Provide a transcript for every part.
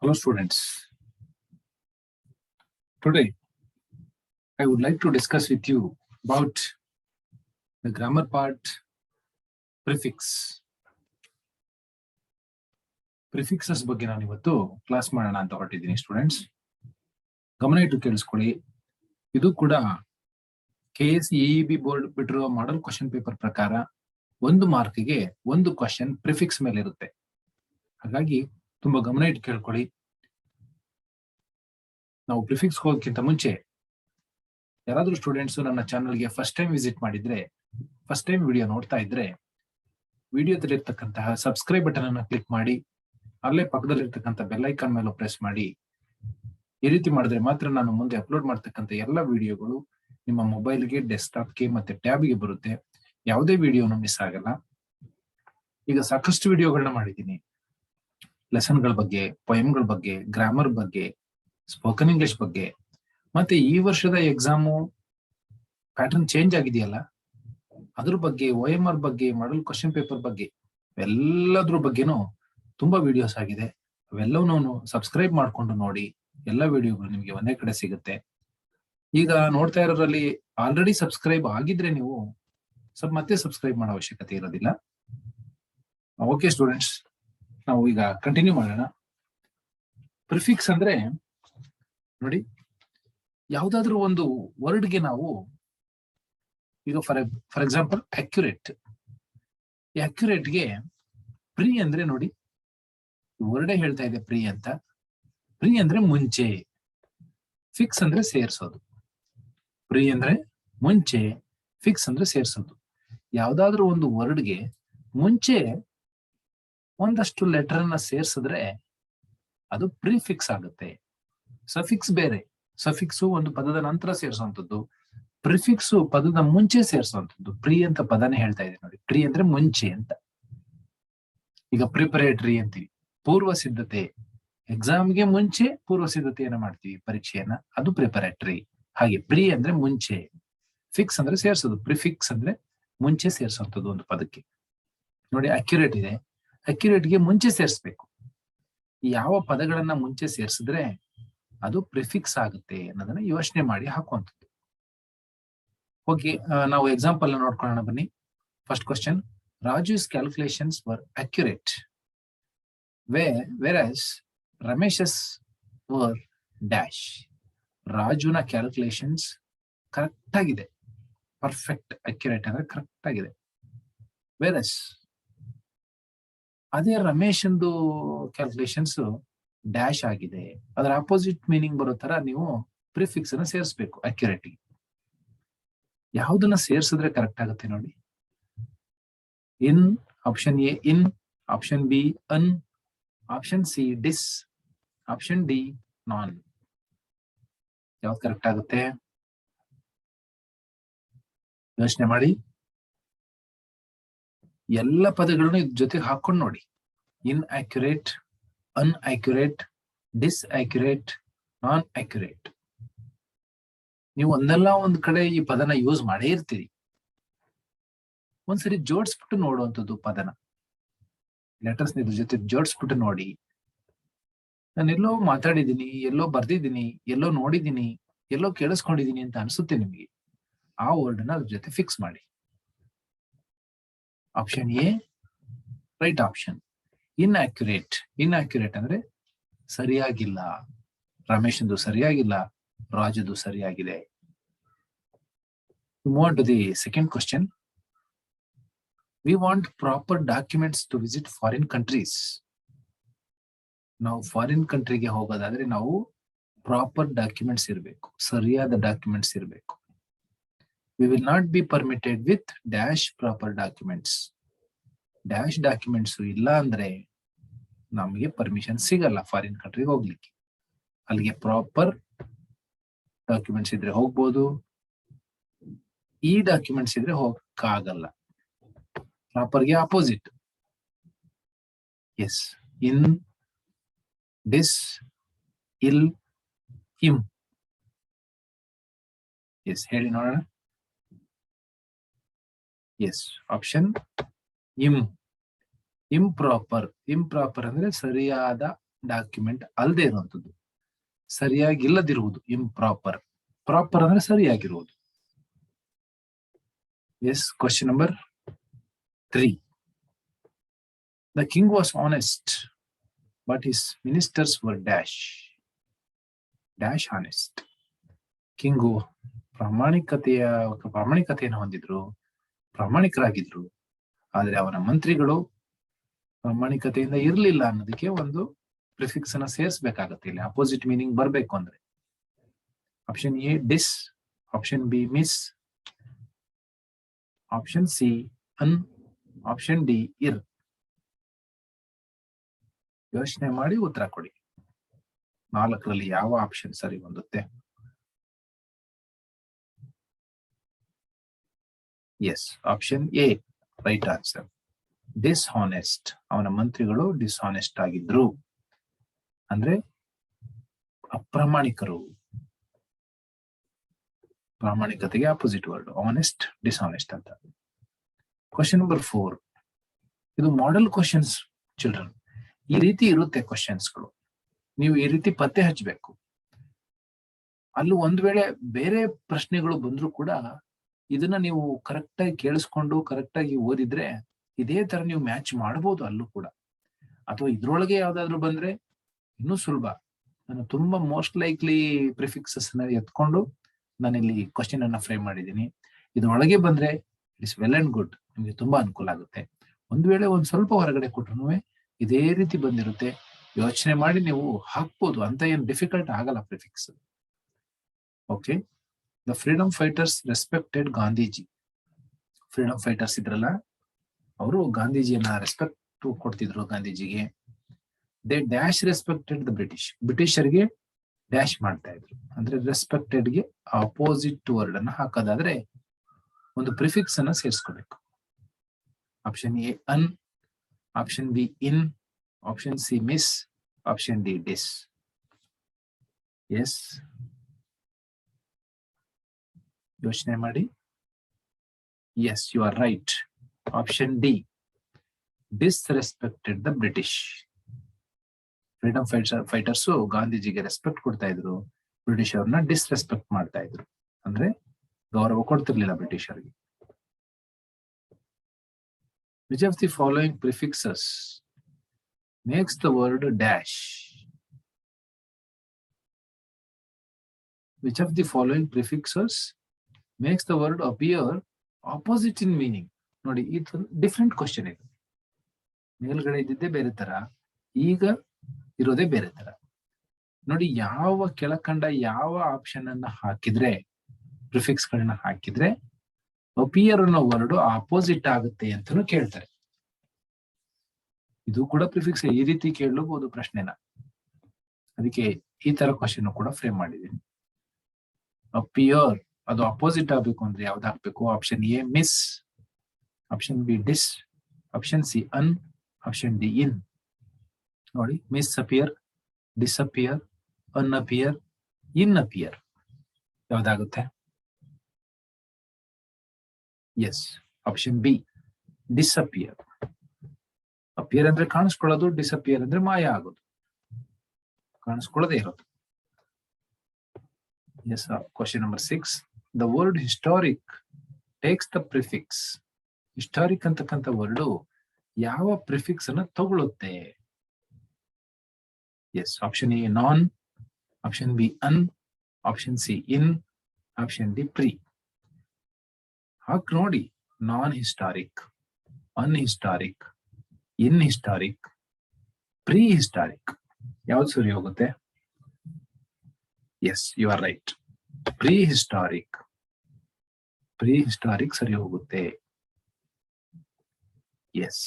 Hello students, today I would like to discuss with you about the grammar part, prefix. Prefixes ಬಗ್ಗೆ ನಾನು ಇವತ್ತು class ಮಾಡೋಣ ಅಂತ ಹೊರಟಿದ್ದೀನಿ students. ಗಮನ ಇಟ್ಟು ಕೇಳಿಸ್ಕೊಳ್ಳಿ. ಇದು ಕೂಡ KSEEB ಬೋರ್ಡ್ ಬಿಟ್ಟಿರುವ ಮಾಡೆಲ್ ಕ್ವಶನ್ ಪೇಪರ್ ಪ್ರಕಾರ 1 ಮಾರ್ಕ್ಗೆ 1 ಕ್ವಶನ್ ಪ್ರಿಫಿಕ್ಸ್ ಮೇಲೆ ಇರುತ್ತೆ. ಹಾಗಾಗಿ ತುಂಬಾ ಗಮನ ಇಟ್ಟು ಕೇಳ್ಕೊಳ್ಳಿ. ನಾವು ಪ್ರಿಫಿಕ್ಸ್ ಹೋಗೋಕ್ಕಿಂತ ಮುಂಚೆ ಯಾರಾದ್ರೂ ಸ್ಟೂಡೆಂಟ್ಸ್ ನನ್ನ ಚಾನಲ್ಗೆ ಫಸ್ಟ್ ಟೈಮ್ ವಿಸಿಟ್ ಮಾಡಿದ್ರೆ, ಫಸ್ಟ್ ಟೈಮ್ ವಿಡಿಯೋ ನೋಡ್ತಾ ಇದ್ರೆ ವಿಡಿಯೋದಲ್ಲಿರ್ತಕ್ಕಂತಹ ಸಬ್ಸ್ಕ್ರೈಬ್ ಬಟನ್ ಅನ್ನು ಕ್ಲಿಕ್ ಮಾಡಿ, ಅಲ್ಲೇ ಪಕ್ಕದಲ್ಲಿರ್ತಕ್ಕಂಥ ಬೆಲ್ ಐಕಾನ್ ಮೇಲೆ ಪ್ರೆಸ್ ಮಾಡಿ. ಈ ರೀತಿ ಮಾಡಿದ್ರೆ ಮಾತ್ರ ನಾನು ಮುಂದೆ ಅಪ್ಲೋಡ್ ಮಾಡ್ತಕ್ಕಂಥ ಎಲ್ಲ ವಿಡಿಯೋಗಳು ನಿಮ್ಮ ಮೊಬೈಲ್ಗೆ, ಡೆಸ್ಕ್ಟಾಪ್ಗೆ ಮತ್ತೆ ಟ್ಯಾಬ್ಗೆ ಬರುತ್ತೆ. ಯಾವುದೇ ವಿಡಿಯೋನು ಮಿಸ್ ಆಗಲ್ಲ. ಈಗ ಸಾಕಷ್ಟು ವಿಡಿಯೋಗಳನ್ನ ಮಾಡಿದ್ದೀನಿ, ಲೆಸನ್ಗಳ ಬಗ್ಗೆ, ಪೊಯಮ್ಗಳ ಬಗ್ಗೆ, ಗ್ರಾಮರ್ ಬಗ್ಗೆ, ಸ್ಪೋಕನ್ ಇಂಗ್ಲಿಷ್ ಬಗ್ಗೆ. ಮತ್ತೆ ಈ ವರ್ಷದ ಎಕ್ಸಾಮು ಪ್ಯಾಟರ್ನ್ ಚೇಂಜ್ ಆಗಿದೆಯಲ್ಲ, ಅದ್ರ ಬಗ್ಗೆ, OMR ಬಗ್ಗೆ, ಮಾಡೆಲ್ ಕ್ವಶನ್ ಪೇಪರ್ ಬಗ್ಗೆ, ಎಲ್ಲದ್ರ ಬಗ್ಗೆನೂ ತುಂಬಾ ವಿಡಿಯೋಸ್ ಆಗಿದೆ. ಅವೆಲ್ಲವನ್ನೂ ಸಬ್ಸ್ಕ್ರೈಬ್ ಮಾಡ್ಕೊಂಡು ನೋಡಿ. ಎಲ್ಲ ವಿಡಿಯೋಗಳು ನಿಮಗೆ ಒಂದೇ ಕಡೆ ಸಿಗುತ್ತೆ. ಈಗ ನೋಡ್ತಾ ಇರೋದ್ರಲ್ಲಿ ಆಲ್ರೆಡಿ ಸಬ್ಸ್ಕ್ರೈಬ್ ಆಗಿದ್ರೆ ನೀವು ಮತ್ತೆ ಸಬ್ಸ್ಕ್ರೈಬ್ ಮಾಡೋ ಅವಶ್ಯಕತೆ ಇರೋದಿಲ್ಲ. ಓಕೆ ಸ್ಟೂಡೆಂಟ್ಸ್, ನಾವು ಈಗ ಕಂಟಿನ್ಯೂ ಮಾಡೋಣ. ಪ್ರಿಫಿಕ್ಸ್ ಅಂದ್ರೆ ನೋಡಿ, ಯಾವ್ದಾದ್ರು ಒಂದು ವರ್ಡ್ಗೆ ನಾವು ಈಗ ಫಾರ್ ಎಕ್ಸಾಂಪಲ್ ಅಕ್ಯುರೇಟ್. ಈ ಅಕ್ಯುರೇಟ್ಗೆ ಪ್ರೀ ಅಂದ್ರೆ ನೋಡಿ, ವರ್ಡೇ ಹೇಳ್ತಾ ಇದೆ ಪ್ರೀ ಅಂತ. ಪ್ರೀ ಅಂದ್ರೆ ಮುಂಚೆ, ಫಿಕ್ಸ್ ಅಂದ್ರೆ ಸೇರ್ಸೋದು. ಪ್ರೀ ಅಂದ್ರೆ ಮುಂಚೆ, ಫಿಕ್ಸ್ ಅಂದ್ರೆ ಸೇರ್ಸೋದು. ಯಾವ್ದಾದ್ರು ಒಂದು ವರ್ಡ್ಗೆ ಮುಂಚೆ ಒಂದಷ್ಟು ಲೆಟರ್ ಅನ್ನ ಸೇರ್ಸಿದ್ರೆ ಅದು ಪ್ರಿಫಿಕ್ಸ್ ಆಗುತ್ತೆ. ಸಫಿಕ್ಸ್ ಬೇರೆ. ಸಫಿಕ್ಸು ಒಂದು ಪದದ ನಂತರ ಸೇರಿಸುವಂತದ್ದು, ಪ್ರಿಫಿಕ್ಸು ಪದದ ಮುಂಚೆ ಸೇರಿಸುವಂತದ್ದು. ಪ್ರೀ ಅಂತ ಪದನೇ ಹೇಳ್ತಾ ಇದೆ ನೋಡಿ. ಪ್ರೀ ಅಂದ್ರೆ ಮುಂಚೆ ಅಂತ. ಈಗ ಪ್ರಿಪರೇಟರಿ ಅಂತೀವಿ, ಪೂರ್ವ ಸಿದ್ಧತೆ. ಎಕ್ಸಾಮ್ಗೆ ಮುಂಚೆ ಪೂರ್ವ ಸಿದ್ಧತೆಯನ್ನ ಮಾಡ್ತೀವಿ, ಪರೀಕ್ಷೆಯನ್ನ, ಅದು ಪ್ರಿಪರೇಟರಿ. ಹಾಗೆ ಪ್ರೀ ಅಂದ್ರೆ ಮುಂಚೆ, ಫಿಕ್ಸ್ ಅಂದ್ರೆ ಸೇರ್ಸೋದು, ಪ್ರಿಫಿಕ್ಸ್ ಅಂದ್ರೆ ಮುಂಚೆ ಸೇರಿಸುವಂತದ್ದು ಒಂದು ಪದಕ್ಕೆ. ನೋಡಿ, ಅಕ್ಯುರೇಟ್ ಇದೆ, ಅಕ್ಯುರೇಟ್ಗೆ ಮುಂಚೆ ಸೇರಿಸ್ಬೇಕು. ಯಾವ ಪದಗಳನ್ನ ಮುಂಚೆ ಸೇರಿಸಿದ್ರೆ ಅದು ಪ್ರಿಫಿಕ್ಸ್ ಆಗುತ್ತೆ ಅನ್ನೋದನ್ನ ಯೋಚನೆ ಮಾಡಿ ಹಾಕುವಂಥದ್ದು. ಓಕೆ, ನಾವು ಎಕ್ಸಾಂಪಲ್ ನೋಡ್ಕೊಳ್ಳೋಣ ಬನ್ನಿ. First question, Raju's calculations were accurate versus Ramesh's were dash. ರಾಜುನ ಕ್ಯಾಲ್ಕುಲೇಷನ್ಸ್ ಕರೆಕ್ಟ್ ಆಗಿದೆ, ಪರ್ಫೆಕ್ಟ್. ಅಕ್ಯುರೇಟ್ ಅಂದ್ರೆ ಕರೆಕ್ಟ್ ಆಗಿದೆ. ವೆರಸ್ ಅದೇ ರಮೇಶ್ ಅಂದು ಕ್ಯಾಲ್ಕುಲೇಷನ್ಸ್ ಡ್ಯಾಶ್ ಆಗಿದೆ. ಅದರ ಅಪೋಸಿಟ್ ಮೀನಿಂಗ್ ಬರೋ ತರ ನೀವು ಪ್ರಿಫಿಕ್ಸ್ ಅನ್ನ ಸೇರಿಸಬೇಕು ಅಕ್ಯುರೇಟ್. ಯಾವುದನ್ನ ಸೇರಿಸಿದ್ರೆ ಕರೆಕ್ಟ್ ಆಗುತ್ತೆ ನೋಡಿ. In, option A in, option B un, option C dis, option D non. ಯಾವ್ದು ಕರೆಕ್ಟ್ ಆಗುತ್ತೆ ಯೋಚನೆ ಮಾಡಿ. ಎಲ್ಲ ಪದಗಳನ್ನು ಇದ್ರ ಜೊತೆಗೆ ಹಾಕೊಂಡು ನೋಡಿ. ಇನ್ ಅಕ್ಯುರೇಟ್, ಅನ್ಅಕ್ಯುರೇಟ್, ಡಿಸ್ಅಕ್ಯುರೇಟ್, ನಾನ್ ಅಕ್ಯುರೇಟ್. ನೀವು ಒಂದಲ್ಲ ಒಂದ್ ಕಡೆ ಈ ಪದನ ಯೂಸ್ ಮಾಡೇ ಇರ್ತೀರಿ. ಒಂದ್ಸರಿ ಜೋಡಿಸ್ಬಿಟ್ಟು ನೋಡುವಂಥದ್ದು ಪದನ, ಲೆಟರ್ಸ್ ಇದ್ರ ಜೊತೆ ಜೋಡಿಸ್ಬಿಟ್ಟು ನೋಡಿ. ನಾನು ಎಲ್ಲೋ ಮಾತಾಡಿದ್ದೀನಿ, ಎಲ್ಲೋ ಬರ್ದಿದ್ದೀನಿ, ಎಲ್ಲೋ ನೋಡಿದ್ದೀನಿ, ಎಲ್ಲೋ ಕೇಳಿಸ್ಕೊಂಡಿದ್ದೀನಿ ಅಂತ ಅನ್ಸುತ್ತೆ ನಿಮಗೆ. ಆ ವರ್ಡ್ ಅದ್ರ ಜೊತೆ ಫಿಕ್ಸ್ ಮಾಡಿ. Option A right option. Inaccurate, inaccurate ಅಂದ್ರೆ ಸರಿಯಾಗಿಲ್ಲ. ರಮೇಶಂದು ಸರಿಯಾಗಿಲ್ಲ, ರಾಜದು ಸರಿಯಾಗಿದೆ. Move on to the second question. We want proper documents to visit foreign countries. ನಾವು ಫಾರಿನ್ ಕಂಟ್ರಿಗೆ ಹೋಗೋದಾದ್ರೆ ನಾವು ಪ್ರಾಪರ್ ಡಾಕ್ಯುಮೆಂಟ್ಸ್ ಇರಬೇಕು, ಸರಿಯಾದ ಡಾಕ್ಯುಮೆಂಟ್ಸ್ ಇರಬೇಕು. We will not be permitted with dash proper documents. Dash documents ಇಲ್ಲ ಅಂದ್ರೆ ನಮಗೆ ಪರ್ಮಿಷನ್ ಸಿಗಲ್ಲ ಫಾರಿನ್ ಕಂಟ್ರಿಗೆ ಹೋಗ್ಲಿಕ್ಕೆ. ಅಲ್ಲಿಗೆ ಪ್ರಾಪರ್ ಡಾಕ್ಯುಮೆಂಟ್ಸ್ ಇದ್ರೆ ಹೋಗ್ಬೋದು, ಈ ಡಾಕ್ಯುಮೆಂಟ್ಸ್ ಇದ್ರೆ ಹೋಗಕ್ಕಾಗಲ್ಲ. ಪ್ರಾಪರ್ಗೆ ಅಪೋಸಿಟ್. ಎಸ್, ಇನ್, ಡಿಸ್, ಇಲ್, ಹಿಮ್. ಎಸ್, ಹೇಳಿ ನೋಡೋಣ. Yes, option im. Improper. Improper ಅಂದ್ರೆ ಸರಿಯಾದ ಡಾಕ್ಯುಮೆಂಟ್ ಅಲ್ಲದೆ ಇರುವಂತದ್ದು. ಸರಿಯಾಗಿಲ್ಲದಿರುವುದು ಇಂಪ್ರಾಪರ್. ಪ್ರಾಪರ್ ಅಂದ್ರೆ ಸರಿಯಾಗಿರುವುದು. Yes, question number 3. The king was honest, but his ministers were dash honest. King ಪ್ರಾಮಾಣಿಕತೆಯನ್ನು ಹೊಂದಿದ್ರು, ಪ್ರಾಮಾಣಿಕರಾಗಿದ್ರು, ಆದ್ರೆ ಅವನ ಮಂತ್ರಿಗಳು ಪ್ರಾಮಾಣಿಕತೆಯಿಂದ ಇರಲಿಲ್ಲ ಅನ್ನೋದಕ್ಕೆ ಒಂದು ಪ್ರಿಫಿಕ್ಸ್ ಅನ್ನ ಸೇರಿಸಬೇಕಾಗತ್ತೆ. ಇಲ್ಲಿ ಅಪೋಸಿಟ್ ಮೀನಿಂಗ್ ಬರಬೇಕು ಅಂದ್ರೆ option A dis, option B mis, option C un, option D ir. ಯೋಚನೆ ಮಾಡಿ ಉತ್ತರ ಕೊಡಿ. 4ರಲ್ಲಿ ಯಾವ ಆಪ್ಷನ್ ಸರಿ ಹೊಂದುತ್ತೆ? Yes, option A right answer. Dishonest, ಅವನ ಮಂತ್ರಿಗಳು ಡಿಸ್ಹಾನೆಸ್ಟ್ ಆಗಿದ್ರು ಅಂದ್ರೆ ಅಪ್ರಾಮಾಣಿಕರು. ಪ್ರಾಮಾಣಿಕತೆಗೆ ಅಪೋಸಿಟ್ ವರ್ಡ್ ಆನೆಸ್ಟ್, ಡಿಸ್ಹಾನೆಸ್ಟ್ ಅಂತ. Question number 4. ಇದು ಮಾಡೆಲ್ ಕ್ವಶನ್ಸ್ ಚಿಲ್ಡ್ರನ್. ಈ ರೀತಿ ಇರುತ್ತೆ ಕ್ವಶನ್ಸ್ಗಳು. ನೀವು ಈ ರೀತಿ ಪತ್ತೆ ಹಚ್ಚಬೇಕು. ಅಲ್ಲೂ ಒಂದ್ ವೇಳೆ ಬೇರೆ ಪ್ರಶ್ನೆಗಳು ಬಂದ್ರು ಕೂಡ ಇದನ್ನ ನೀವು ಕರೆಕ್ಟ್ ಆಗಿ ಕೇಳಿಸ್ಕೊಂಡು ಕರೆಕ್ಟ್ ಆಗಿ ಓದಿದ್ರೆ ಇದೇ ತರ ನೀವು ಮ್ಯಾಚ್ ಮಾಡಬಹುದು ಅಲ್ಲೂ ಕೂಡ. ಅಥವಾ ಇದ್ರೊಳಗೆ ಯಾವ್ದಾದ್ರು ಬಂದ್ರೆ ಇನ್ನೂ ಸುಲಭ. ನಾನು ತುಂಬಾ ಮೋಸ್ಟ್ ಲೈಕ್ಲಿ ಪ್ರಿಫಿಕ್ಸಸ್ ನ ಎತ್ಕೊಂಡು ನಾನಿಲ್ಲಿ ಕ್ವಶನ್ ಅನ್ನ ಫ್ರೇಮ್ ಮಾಡಿದ್ದೀನಿ. ಇದ್ರೊಳಗೆ ಬಂದ್ರೆ ಇಟ್ಸ್ ವೆಲ್ ಅಂಡ್ ಗುಡ್, ನಿಮ್ಗೆ ತುಂಬಾ ಅನುಕೂಲ ಆಗುತ್ತೆ. ಒಂದ್ ವೇಳೆ ಒಂದ್ ಸ್ವಲ್ಪ ಹೊರಗಡೆ ಕೊಟ್ರು ಇದೇ ರೀತಿ ಬಂದಿರುತ್ತೆ. ಯೋಚನೆ ಮಾಡಿ ನೀವು ಹಾಕ್ಬೋದು, ಅಂತ ಏನ್ ಡಿಫಿಕಲ್ಟ್ ಆಗಲ್ಲ prefix. Okay, the freedom fighters respected Gandhiji. Freedom fighters ಇದ್ರಲ್ಲ, ಅವರು ಗಾಂಧೀಜಿಯನ್ನ ರೆಸ್ಪೆಕ್ಟ್ ಕೊಡ್ತಿದ್ರು ಗಾಂಧೀಜಿಗೆ. They dash respected the British. ಬ್ರಿಟಿಷರ್ಗೆ ಡ್ಯಾಶ್ ಮಾಡ್ತಾ ಇದ್ರು. ಅಂದ್ರೆ ರೆಸ್ಪೆಕ್ಟೆಡ್ಗೆ ಅಪೋಸಿಟ್ ವರ್ಡ್ ಅನ್ನ ಹಾಕೋದಾದ್ರೆ ಒಂದು ಪ್ರಿಫಿಕ್ಸ್ ಅನ್ನ ಸೇರಿಸ್ಕೋಬೇಕು. Option A un, option B in, option C mis, option D dis. Yes, ಯೋಚನೆ ಮಾಡಿ. Yes, you are right. Option D, disrespected the British. Freedom fighters ಗಾಂಧೀಜಿಗೆ ರೆಸ್ಪೆಕ್ಟ್ ಕೊಡ್ತಾ ಇದ್ರು, ಬ್ರಿಟಿಷ್ ಅವ್ರನ್ನ ಡಿಸ್ರೆಸ್ಪೆಕ್ಟ್ ಮಾಡ್ತಾ ಇದ್ರು. ಅಂದ್ರೆ ಗೌರವ ಕೊಡ್ತಿರ್ಲಿಲ್ಲ ಬ್ರಿಟಿಷರ್ಗೆ. Which of the following prefixes makes the word dash? Which of the following prefixes makes the word appear opposite in meaning? ನೋಡಿ, ಇದು ಡಿಫ್ರೆಂಟ್ ಕ್ವಶನ್. ಇದು ಮೇಲ್ಗಡೆ ಇದ್ದಿದ್ದೇ ಬೇರೆ ತರ, ಈಗ ಇರೋದೇ ಬೇರೆ ತರ. ನೋಡಿ, ಯಾವ ಕೆಳಕಂಡ ಯಾವ ಆಪ್ಷನ್ ಅನ್ನ ಹಾಕಿದ್ರೆ, ಪ್ರಿಫಿಕ್ಸ್ ಗಳನ್ನ ಹಾಕಿದ್ರೆ ಅಪಿಯರ್ ಅನ್ನೋ ವರ್ಡ್ ಆಪೋಸಿಟ್ ಆಗುತ್ತೆ ಅಂತಾನು ಕೇಳ್ತಾರೆ. ಇದು ಕೂಡ ಪ್ರಿಫಿಕ್ಸ್. ಈ ರೀತಿ ಕೇಳಬಹುದು ಪ್ರಶ್ನೆನ. ಅದಕ್ಕೆ ಈ ತರ ಕ್ವಶನ್ ಕೂಡ ಫ್ರೇಮ್ ಮಾಡಿದ್ದೀನಿ. ಅಪಿಯರ್ ಅದು ಅಪೋಸಿಟ್ ಆಗ್ಬೇಕು ಅಂದ್ರೆ ಯಾವ್ದು ಹಾಕ್ಬೇಕು? Option A mis, option B dis, option C un, option D in. ನೋಡಿ, mis appear, disappear, unappear, in appear ಯಾವ್ದಾಗುತ್ತೆ? Yes, option B disappear. Appear ಅಂದ್ರೆ ಕಾಣಿಸ್ಕೊಳ್ಳೋದು, ಡಿಸ್ಅಪಿಯರ್ ಅಂದ್ರೆ ಮಾಯ ಆಗೋದು, ಕಾಣಿಸ್ಕೊಳ್ಳೋದೇ ಇರೋದು. Yes, question number 6. The word historic takes the prefix. Historic ಅಂತಕ್ಕಂಥ ವರ್ಡ್ ಯಾವ ಪ್ರಿಫಿಕ್ಸ್ ಅನ್ನ ತಗೊಳುತ್ತೆ? Yes, option A non, option B un, option C in, option D pre. ಹಾಕ್ ನೋಡಿ. ನಾನ್ historic, unhistoric, inhistoric, prehistoric ಯಾವ್ದು ಸರಿ ಹೋಗುತ್ತೆ? Yes, you are right. Prehistoric. Prehistoric ಸರಿ ಹೋಗುತ್ತೆ. Yes.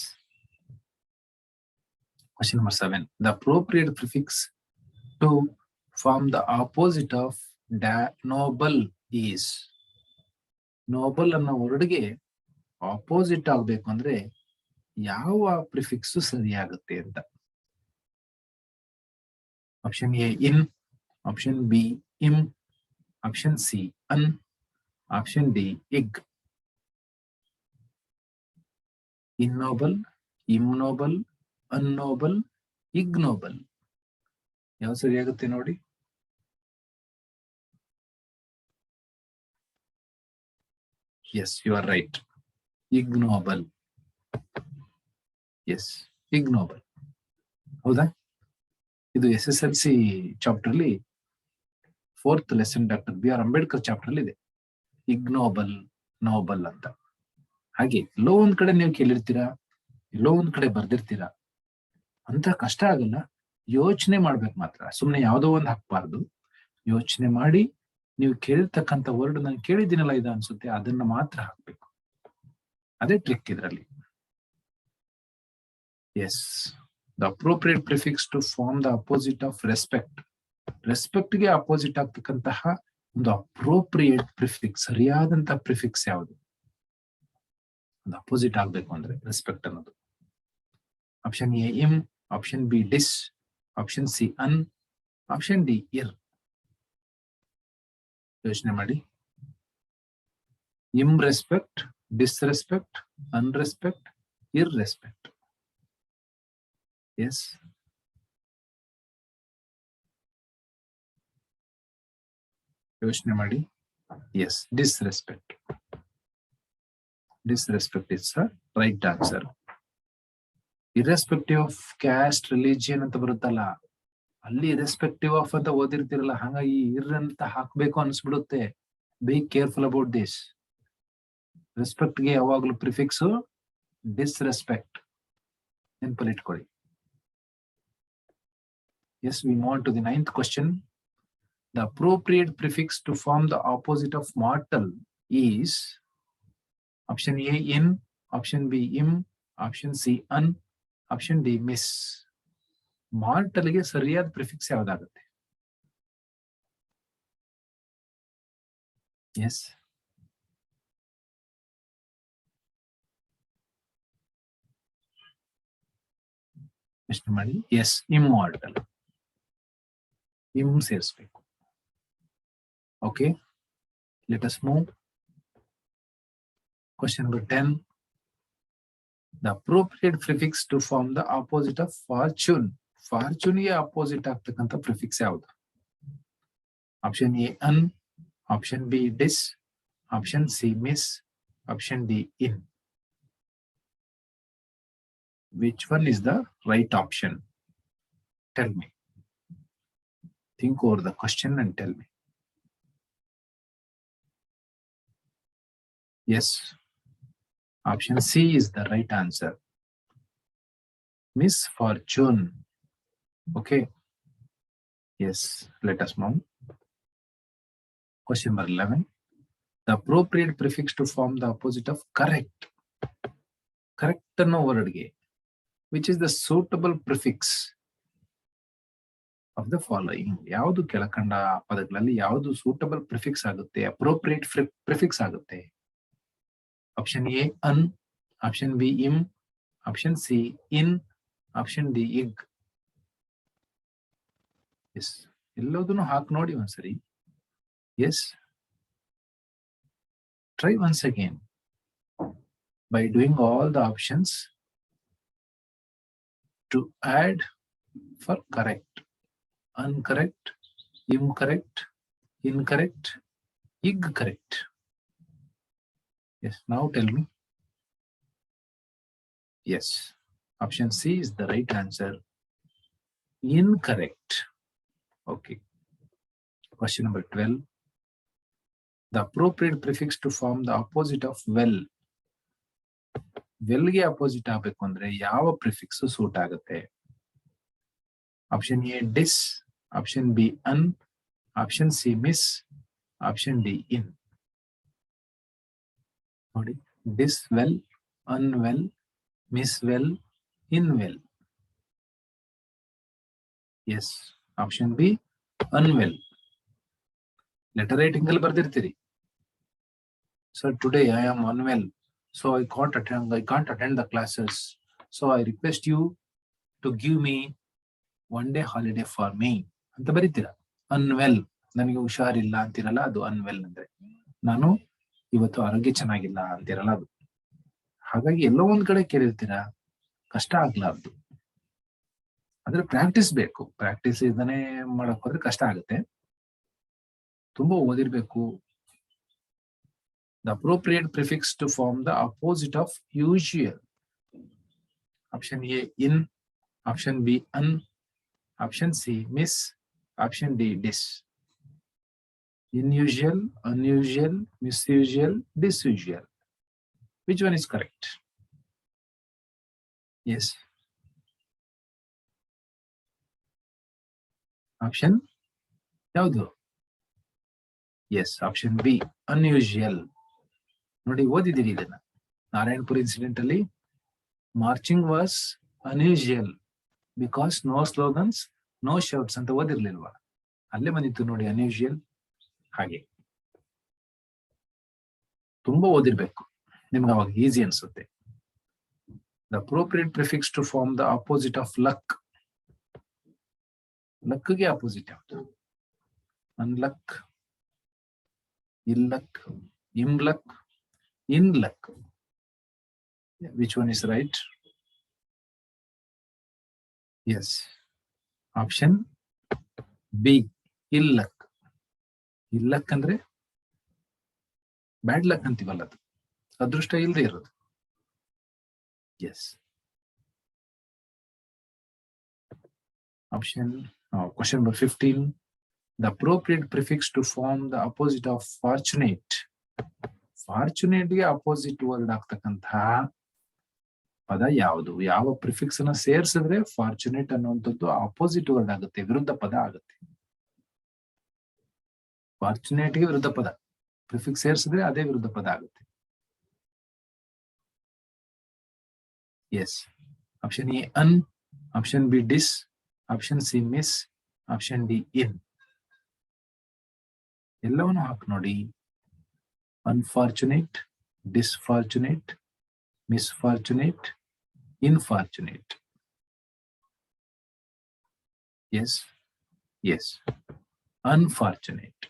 Question number 7. The appropriate prefix to form the opposite of noble is. Noble ಅನ್ನೋ ವರ್ಡ್ಗೆ opposite ಆಗ್ಬೇಕು ಅಂದ್ರೆ ಯಾವ ಪ್ರಿಫಿಕ್ಸ್ ಸರಿಯಾಗುತ್ತೆ ಅಂತ. Option A in, option B im, option C un, option D ig. Innoble, imnoble, unnoble, ignoble ಯಾವ ಸರಿಯಾಗುತ್ತೆ ನೋಡಿ. Yes, you are right. Ignoble. Yes, ignoble. ಹೌದಾ? ಇದು SSLC ಚಾಪ್ಟರ್ ಅಲ್ಲಿ 4th lesson doctor BR Ambedkar chapter ಅಲ್ಲಿ ಇದೆ, ಇಗ್ನೋಬಲ್, ನೋಬಲ್ ಅಂತ. ಹಾಗೆ ಎಲ್ಲೋ ಒಂದ್ ಕಡೆ ನೀವು ಕೇಳಿರ್ತೀರಾ, ಎಲ್ಲೋ ಒಂದ್ ಕಡೆ ಬರ್ದಿರ್ತೀರಾ ಅಂತ ಕಷ್ಟ ಆಗಲ್ಲ. ಯೋಚನೆ ಮಾಡ್ಬೇಕು ಮಾತ್ರ, ಸುಮ್ನೆ ಯಾವ್ದೋ ಒಂದ್ ಹಾಕ್ಬಾರ್ದು. ಯೋಚನೆ ಮಾಡಿ ನೀವು ಕೇಳಿರ್ತಕ್ಕಂಥ ವರ್ಡ್ ನಾನು ಕೇಳಿದ್ದೀನಲ್ಲ ಇದು ಅನ್ಸುತ್ತೆ, ಅದನ್ನ ಮಾತ್ರ ಹಾಕ್ಬೇಕು. ಅದೇ ಟ್ರಿಕ್ ಇದರಲ್ಲಿ. Yes, the appropriate prefix to form the opposite of respect. Respect ಗೆ ಅಪೋಸಿಟ್ ಆಗ್ತಕ್ಕಂತಹ ಒಂದು ಅಪ್ರೋಪ್ರಿಯೇಟ್ ಪ್ರಿಫಿಕ್ಸ್, ಸರಿಯಾದಂತ ಪ್ರಿಫಿಕ್ಸ್ ಯಾವುದು? ಒಂದು ಅಪೋಸಿಟ್ ಆಗ್ಬೇಕು ಅಂದ್ರೆ ರೆಸ್ಪೆಕ್ಟ್ ಅನ್ನೋದು. Option A im, option B dis, option C un, option D ir. ಯೋಚನೆ ಮಾಡಿ. Im respect, disrespect, unrespect, irrespect. Yes, ಯೋಚನೆ ಮಾಡಿ. Yes, disrespect. Disrespect is the right answer. Irrespective of caste, religion ಅಂತ ಬರುತ್ತಲ್ಲ, ಅಲ್ಲಿ ಇರ್ರೆಸ್ಪೆಕ್ಟಿವ್ ಆಫ್ ಅಂತ ಓದಿರ್ತಿರಲ್ಲ, ಹಾಗಾಗಿ ir ಅಂತ ಹಾಕ್ಬೇಕು ಅನ್ಸ್ಬಿಡುತ್ತೆ. Be careful about this. Respect ಗೆ ಯಾವಾಗಲೂ ಪ್ರಿಫಿಕ್ಸ್ ಡಿಸ್ರೆಸ್ಪೆಕ್ಟ್, ನೆನಪಲ್ಲಿ ಇಟ್ಕೊಳ್ಳಿ. Yes, we move on to the 9th question. The appropriate prefix to form the opposite of mortal is option A in, option B im, option C un, option D miss. Mortal ಗೆ ಸರಿಯಾದ prefix ಯಾವ್ದಾಗುತ್ತೆ? S, ಪ್ರಶ್ನೆ ಮಾಡಿ. S, immortal. Im ಸೇರಿಸ್ಬೇಕು. Okay, let us move. Question number 10. The appropriate prefix to form the opposite of fortune. Fortune ಗೆ opposite ಆಗ್ತಕ್ಕಂಥ prefix ಯಾವುದು? Option A un, option B dis, option C mis, option D in. Which one is the right option? Tell me. Think over the question and tell me. Yes, option C is the right answer. Misfortune. Okay. Yes, let us move. Question number 11. The appropriate prefix to form the opposite of correct. Correct ಅನ್ನೋ ವರ್ಡ್ಗೆ which is the suitable prefix of the following? ಯಾವುದು ಕೆಳಕಂಡ ಪದಗಳಲ್ಲಿ ಯಾವುದು suitable prefix ಆಗುತ್ತೆ, appropriate prefix ಆಗುತ್ತೆ? Option A un, option B im, option C in, option D ig. Yes, ಎಲ್ಲದನ್ನು ಹಾಕಿ ನೋಡಿ ಒಂದ್ಸರಿ. Yes, try once again by doing all the options to add for correct, incorrect, incorrect, incorrect, incorrect. Yes, now tell me. Yes, option C is the right answer. Incorrect. Okay. Question number 12. The appropriate prefix to form the opposite of well. Well ಗೆ opposite ಆಗಬೇಕು ಅಂದ್ರೆ ಯಾವ prefix suit ಆಗುತ್ತೆ? Option A dis, option B un, option C mis, option D in. ನೋಡಿ, dis well, unwell, mis well, in well. Yes, option B unwell. Letter writing ಅಲ್ಲಿ ಬರ್ದಿರ್ತೀರಿ, sir today I am unwell, so I can't attend the classes, so I request you to give me one day holiday for me ಅಂತ ಬರೀತೀರಾ. ಅನ್ವೆಲ್, ನನಗೆ ಹುಷಾರಿಲ್ಲ ಅಂತಿರಲ್ಲ, ಅದು ಅನ್ವೆಲ್ ಅಂದ್ರೆ ನಾನು ಇವತ್ತು ಆರೋಗ್ಯ ಚೆನ್ನಾಗಿಲ್ಲ ಅಂತಿರಲ್ಲ ಅದು. ಹಾಗಾಗಿ ಎಲ್ಲೋ ಒಂದ್ ಕಡೆ ಕೇಳಿರ್ತೀರಾ, ಕಷ್ಟ ಆಗ್ಲಾರ್ದು. ಆದ್ರೆ ಪ್ರಾಕ್ಟೀಸ್ ಬೇಕು. ಪ್ರಾಕ್ಟೀಸ್ ಇದ್ದಾನೆ ಮಾಡಕ್ ಹೋದ್ರೆ ಕಷ್ಟ ಆಗುತ್ತೆ. ತುಂಬಾ ಓದಿರ್ಬೇಕು. The appropriate prefix to form the opposite of usual. Option A, in. Option B, un. Option C, miss. Option D, dis. Unusual, unusual, misusual, disusual. Which one is correct? Yes. Option ಯಾವುದು? Yes, option B, unusual. ನೋಡಿ, ಓದಿದ್ದೀರಿ ಇದನ್ನ. Narayanapura incident ಅಲ್ಲಿ marching was unusual because no slogans, no shouts ಅಂತ ಓದಿರ್ಲಿಲ್ವಾ? ಅಲ್ಲೇ ಬಂದಿತ್ತು ನೋಡಿ ಅನ್ಯೂಶುವಲ್. ಹಾಗೆ ತುಂಬಾ ಓದಿರ್ಬೇಕು, ನಿಮ್ಗೆ ಅವಾಗ ಈಸಿ ಅನ್ಸುತ್ತೆ. The appropriate prefix to form the opposite of luck. ಲಕ್ಗೆ ಆಪೋಸಿಟ್ ಯಾವುದು? Unluck, ಇಲ್ಲಕ್, ಇಂಲಕ್, in luck. Which one is right? Yes. Option B, ill luck. Ill luck ಅಂದ್ರೆ ಬ್ಯಾಡ್ ಲಕ್ ಅಂತೀವಲ್ಲ, ಅದು ಅದೃಷ್ಟ ಇಲ್ಲದೆ ಇರೋದು. Yes. Question number 15. The appropriate prefix to form the opposite of fortunate. ಫಾರ್ಚುನೇಟ್ಗೆ opposite word ಆಗ್ತಕ್ಕಂತಹ ಪದ ಯಾವುದು? ಯಾವ ಪ್ರಿಫಿಕ್ಸ್ ಅನ್ನ ಸೇರಿಸಿದ್ರೆ ಫಾರ್ಚುನೇಟ್ ಅನ್ನುವಂಥದ್ದು ಅಪೋಸಿಟ್ ವರ್ಡ್ ಆಗುತ್ತೆ, ವಿರುದ್ಧ ಪದ ಆಗುತ್ತೆ. ಫಾರ್ಚುನೇಟ್ಗೆ ವಿರುದ್ಧ ಪದ ಪ್ರಿಫಿಕ್ಸ್ ಸೇರಿಸಿದ್ರೆ ಅದೇ ವಿರುದ್ಧ ಪದ ಆಗುತ್ತೆ. Yes. Option A un, option B dis, option C mis, option D in. ಎಲ್ಲವನ್ನು ಹಾಕಿ ನೋಡಿ. Unfortunate, disfortunate, misfortunate, infortunate. Yes, yes. Unfortunate.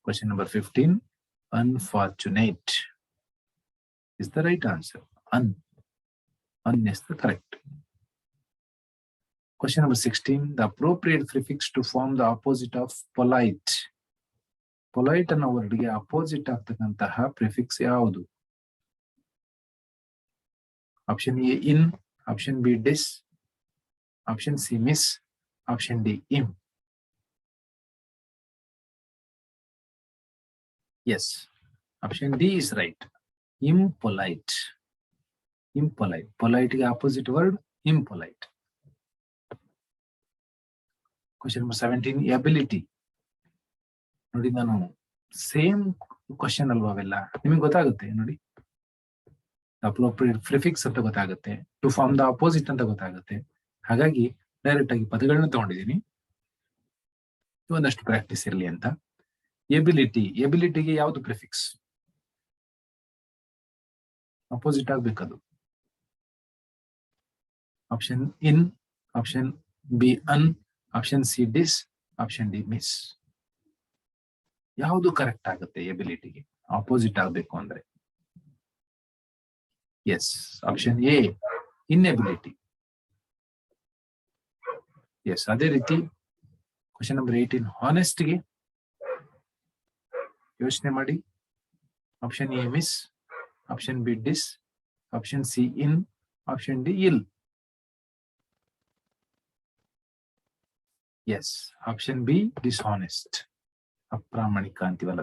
Question number 15. Unfortunate is the right answer. Un is the correct. Question number 16. The appropriate prefix to form the opposite of polite. Polite ಅನ್ನೋ ವರ್ಡ್ಗೆ opposite ಆಗ್ತಕ್ಕಂತಹ prefix ಯಾವುದು? Option A in, option B dis, option C mis, option D im. Yes, option D is right. Impolite. Impolite, ಪೊಲೈಟ್ಗೆ opposite word impolite. Question number 17. Ability. ನೋಡಿ, ನಾನು same question ಅಲ್ವಾ ಅವೆಲ್ಲ, ನಿಮಗೆ ಗೊತ್ತಾಗುತ್ತೆ ನೋಡಿ. ಅಪ್ರೋಪ್ರಿಯೇಟ್ ಪ್ರಿಫಿಕ್ಸ್ ಅಂತ ಗೊತ್ತಾಗುತ್ತೆ, ಟು ಫಾರ್ಮ್ ದ ಅಪೋಸಿಟ್ ಅಂತ ಗೊತ್ತಾಗುತ್ತೆ. ಹಾಗಾಗಿ ಡೈರೆಕ್ಟ್ ಆಗಿ ಪದಗಳನ್ನ ತಗೊಂಡಿದ್ದೀನಿ, ಒಂದಷ್ಟು ಪ್ರಾಕ್ಟೀಸ್ ಇರಲಿ ಅಂತ. ಎಬಿಲಿಟಿ, ಎಬಿಲಿಟಿಗೆ ಯಾವುದು ಪ್ರಿಫಿಕ್ಸ್? ಅಪೋಸಿಟ್ ಆಗ್ಬೇಕದು. Option in, option B un, option C dis, option D mis. ಯಾವುದು ಕರೆಕ್ಟ್ ಆಗುತ್ತೆ ಎಬಿಲಿಟಿಗೆ ಆಪೋಸಿಟ್ ಆಗಬೇಕು ಅಂದ್ರೆ? Yes, option A inability. Yes, ಅದೇ ರೀತಿ ಕ್ವಶನ್ ನಂಬರ್ 18. ಹಾನೆಸ್ಟ್ಗೆ ಯೋಚನೆ ಮಾಡಿ. Option A mis, option B dis, option C in, option D il. Yes, option B dishonest, ಅಪ್ರಾಮಾಣಿಕ ಅಂತೀವಲ್ಲ.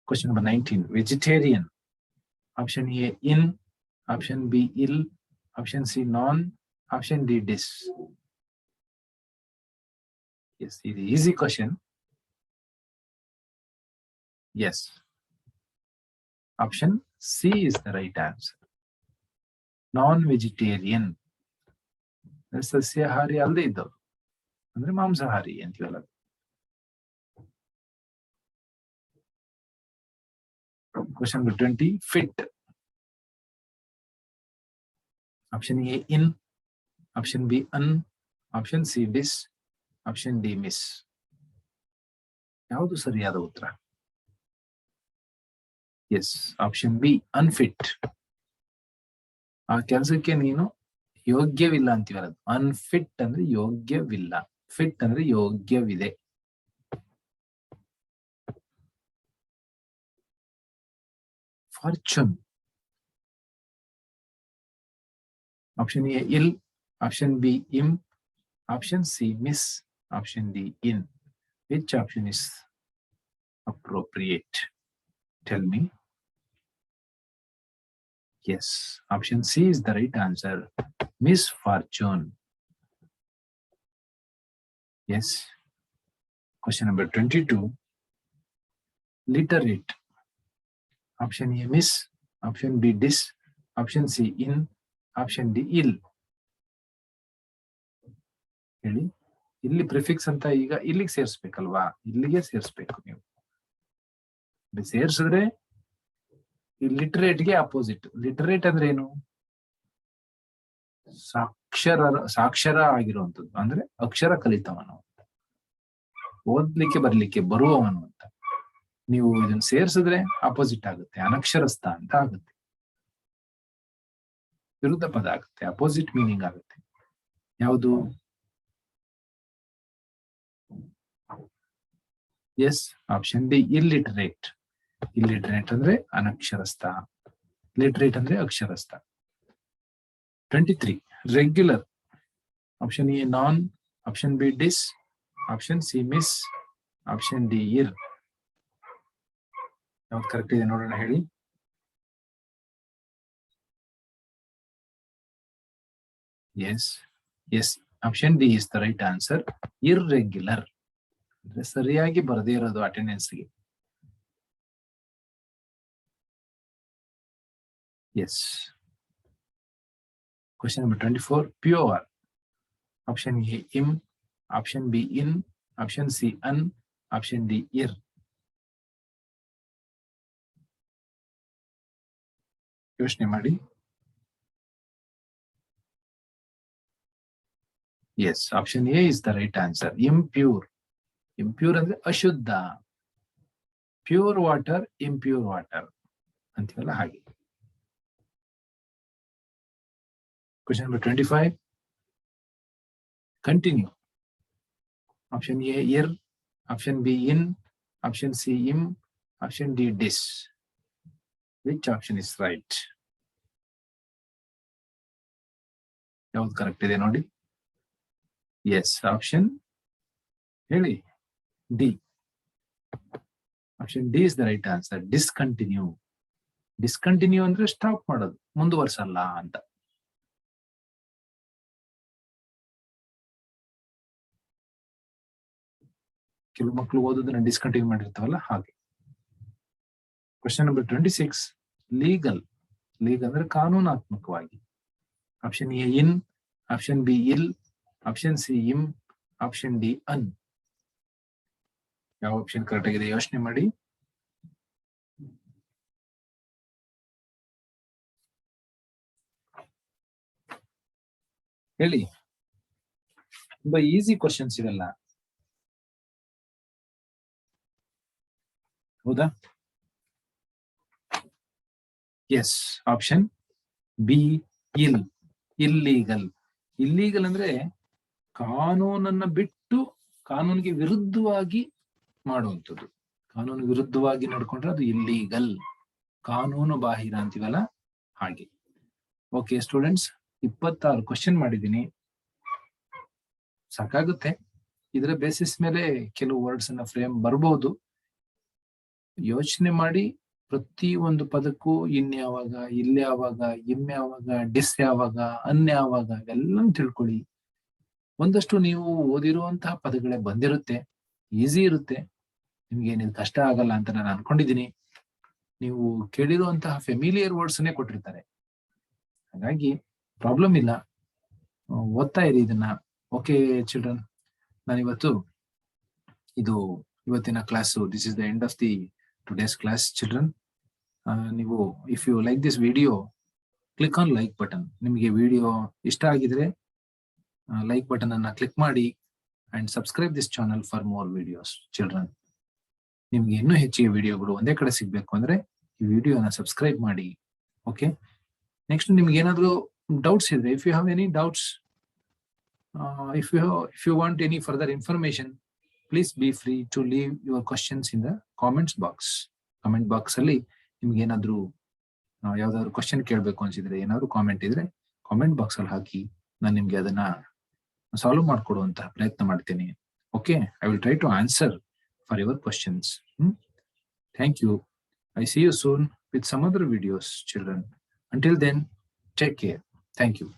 Question number 19. Vegetarian. Option A in, option B il, option C non, option D dis. Yes, ಇದು easy question. Yes, option C is the right answer. Non vegetarian ಸಸ್ಯಾಹಾರಿ ಅಲ್ಲದೆ ಇದ್ದವರು, ಅಂದ್ರೆ ಮಾಂಸಾಹಾರಿ ಅಂತೀವಲ್ಲ. Question number 20. Fit. Option A in, option B un, option C dis, option D mis. ಯಾವುದು ಸರಿಯಾದ ಉತ್ತರ? Yes, option B unfit. ಆ ಕೆಲಸಕ್ಕೆ ನೀನು ಯೋಗ್ಯವಿಲ್ಲ ಅಂತೀವಲ್ಲ, ಅನ್ಫಿಟ್ ಅಂದ್ರೆ ಯೋಗ್ಯವಿಲ್ಲ, ಫಿಟ್ ಅಂದ್ರೆ ಯೋಗ್ಯವಿದೆ. ಫಾರ್ಚೂನ್, ಆಪ್ಷನ್ ಎ ಇಲ್, option B im, option C mis, option D in. Which option is appropriate? Tell me. Yes, option C is the right answer. Misfortune. Yes. Question number 22. Literate. Option A miss, option B dis, option C in, option D ill. ಹೇಳಿ. ಇಲ್ಲಿ prefix ಅಂತ ಈಗ ಇಲ್ಲಿಗೆ ಸೇರಿಸ್ಬೇಕಲ್ವಾ, ಇಲ್ಲಿಗೆ ಸೇರಿಸ್ಬೇಕು. ನೀವು ಸೇರಿಸಿದ್ರೆ ಈ ಲಿಟರೇಟ್ಗೆ ಅಪೋಸಿಟ್. ಲಿಟರೇಟ್ ಅಂದ್ರೆ ಏನು? ಸಾಕ್ಷರ ಆಗಿರುವಂತದ್ದು, ಅಂದ್ರೆ ಅಕ್ಷರ ಕಲಿತವನು, ಓದ್ಲಿಕ್ಕೆ ಬರ್ಲಿಕ್ಕೆ ಬರುವವನು ಅಂತ. ನೀವು ಇದನ್ನ ಸೇರಿಸಿದ್ರೆ ಅಪೋಸಿಟ್ ಆಗುತ್ತೆ, ಅನಕ್ಷರಸ್ಥ ಅಂತ ಆಗುತ್ತೆ, ವಿರುದ್ಧ ಪದ ಆಗುತ್ತೆ, ಅಪೋಸಿಟ್ ಮೀನಿಂಗ್ ಆಗುತ್ತೆ. ಯಾವುದು? Yes, option D illiterate. Illiterate ಅಂದ್ರೆ ಅನಕ್ಷರಸ್ಥ, ಲಿಟರೇಟ್ ಅಂದ್ರೆ ಅಕ್ಷರಸ್ಥ. 23. Regular. Option A non, option B dis, option C mis, option D ir. ಯಾವ್ದು ಕರೆಕ್ಟ್ ಇದೆ ನೋಡೋಣ, ಹೇಳಿ. Yes yes, option D is the right answer. Irregular ಅಂದ್ರೆ ಸರಿಯಾಗಿ ಬರದೇ ಇರೋದು ಅಟೆಂಡೆನ್ಸ್ಗೆ. Yes. Question number 24. Pure. Option A im, option B in, option C un, option D ir. ಯೋಚನೆ ಮಾಡಿ. Yes, option A is the right answer. Impure. Impure ಅಂದ್ರೆ ಅಶುದ್ಧ. Pure water, impure water ಅಂತೀವಲ್ಲ ಹಾಗೆ. Question number 25. Continue. Option A ir, option B in, option C im, option D dis. Which option is right? ಯಾವ್ದು correct ಇದೆ ನೋಡಿ. S, option ಹೇಳಿ, D. Option D is the right answer. Discontinue. Discontinue ಅಂದ್ರೆ stop ಮಾಡೋದು, ಮುಂದುವರ್ಸಲ್ಲ ಅಂತ. ಕೆಲವು ಮಕ್ಕಳು ಓದೋದನ್ನ discontinue ಮಾಡಿರ್ತಾವಲ್ಲ ಹಾಗೆ. Question number 26. ಲೀಗಲ್. ಲೀಗಲ್ ಅಂದ್ರೆ ಕಾನೂನಾತ್ಮಕವಾಗಿ. Option A in, option B il, option C M, option D ಅನ್. ಯಾವ ಆಪ್ಷನ್ ಕರೆಕ್ಟ್ ಆಗಿದೆ ಯೋಚನೆ ಮಾಡಿ. ಹೇಳಿ. ತುಂಬಾ ಈಸಿ ಕ್ವಶನ್ಸ್ ಇವೆಲ್ಲ, ಹೌದಾ? ಎಸ್, ಆಪ್ಷನ್ ಬಿ ಇಲ್, ಇಲ್ಲೀಗಲ್. ಇಲ್ಲೀಗಲ್ ಅಂದ್ರೆ ಕಾನೂನನ್ನ ಬಿಟ್ಟು ಕಾನೂನಿಗೆ ವಿರುದ್ಧವಾಗಿ ಮಾಡುವಂಥದ್ದು. ಕಾನೂನು ವಿರುದ್ಧವಾಗಿ ನಡ್ಕೊಂಡ್ರೆ ಅದು ಇಲ್ಲೀಗಲ್, ಕಾನೂನು ಬಾಹಿರ ಅಂತೀವಲ್ಲ ಹಾಗೆ. ಓಕೆ ಸ್ಟೂಡೆಂಟ್ಸ್, 26 ಕ್ವಶನ್ ಮಾಡಿದ್ದೀನಿ, ಸಾಕಾಗುತ್ತೆ. ಇದರ ಬೇಸಿಸ್ ಮೇಲೆ ಕೆಲವು ವರ್ಡ್ಸ್ ಅನ್ನ ಫ್ರೇಮ್ ಬರ್ಬೋದು. ಯೋಚನೆ ಮಾಡಿ, ಪ್ರತಿ ಒಂದು ಪದಕ್ಕೂ ಇನ್ಯಾವಾಗ, ಇಲ್ಯಾವಾಗ, ಇಮ್ಯಾವಾಗ, ಡಿಸ್ ಯಾವಾಗ, ಅನ್ಯಾವಾಗ ಇವೆಲ್ಲ ತಿಳ್ಕೊಳ್ಳಿ. ಒಂದಷ್ಟು ನೀವು ಓದಿರುವಂತಹ ಪದಗಳೇ ಬಂದಿರುತ್ತೆ, ಈಸಿ ಇರುತ್ತೆ, ನಿಮ್ಗೆ ಏನಿದು ಕಷ್ಟ ಆಗಲ್ಲ ಅಂತ ನಾನು ಅನ್ಕೊಂಡಿದ್ದೀನಿ. ನೀವು ಕೇಳಿರುವಂತಹ ಫೆಮಿಲಿಯರ್ ವರ್ಡ್ಸ್ ಅನ್ನೇ ಕೊಟ್ಟಿರ್ತಾರೆ, ಹಾಗಾಗಿ ಪ್ರಾಬ್ಲಮ್ ಇಲ್ಲ, ಓದ್ತಾ ಇರಿ ಇದನ್ನ. ಓಕೆ ಚಿಲ್ಡ್ರನ್, ನಾನಿವತ್ತು ಇದು ಇವತ್ತಿನ class. This is the end of the today's class children. ನೀವು if you like this video, click on like button. ನಿಮಗೆ ವಿಡಿಯೋ ಇಷ್ಟ ಆಗಿದ್ರೆ ಲೈಕ್ ಬಟನ್ ಅನ್ನ ಕ್ಲಿಕ್ ಮಾಡಿ and subscribe this channel for more videos children. ನಿಮ್ಗೆ ಇನ್ನೂ ಹೆಚ್ಚಿಗೆ ವಿಡಿಯೋಗಳು ಒಂದೇ ಕಡೆ ಸಿಗ್ಬೇಕು ಅಂದ್ರೆ ಈ ವಿಡಿಯೋನ ಸಬ್ಸ್ಕ್ರೈಬ್ ಮಾಡಿ. ಓಕೆ, ನೆಕ್ಸ್ಟ್ ನಿಮ್ಗೆ ಏನಾದ್ರು ಡೌಟ್ಸ್ ಇದ್ರೆ, if you have any doubts, if you want any further information, please be free to leave your questions in the comments box. Comment box ಅಲ್ಲಿ ನಿಮ್ಗೆ ಏನಾದ್ರು ಯಾವ್ದಾದ್ರು ಕ್ವಶನ್ ಕೇಳಬೇಕು ಅನ್ಸಿದ್ರೆ, ಏನಾದ್ರು ಕಾಮೆಂಟ್ ಇದ್ರೆ ಕಾಮೆಂಟ್ ಬಾಕ್ಸ್ ಅಲ್ಲಿ ಹಾಕಿ, ನಾನು ನಿಮ್ಗೆ ಅದನ್ನ ಸಾಲ್ವ್ ಮಾಡ್ಕೊಡುವಂತ ಪ್ರಯತ್ನ ಮಾಡ್ತೀನಿ. Okay, I will try to answer for your questions. Thank you. I see you soon with some other videos, children. Until then, take care. Thank you.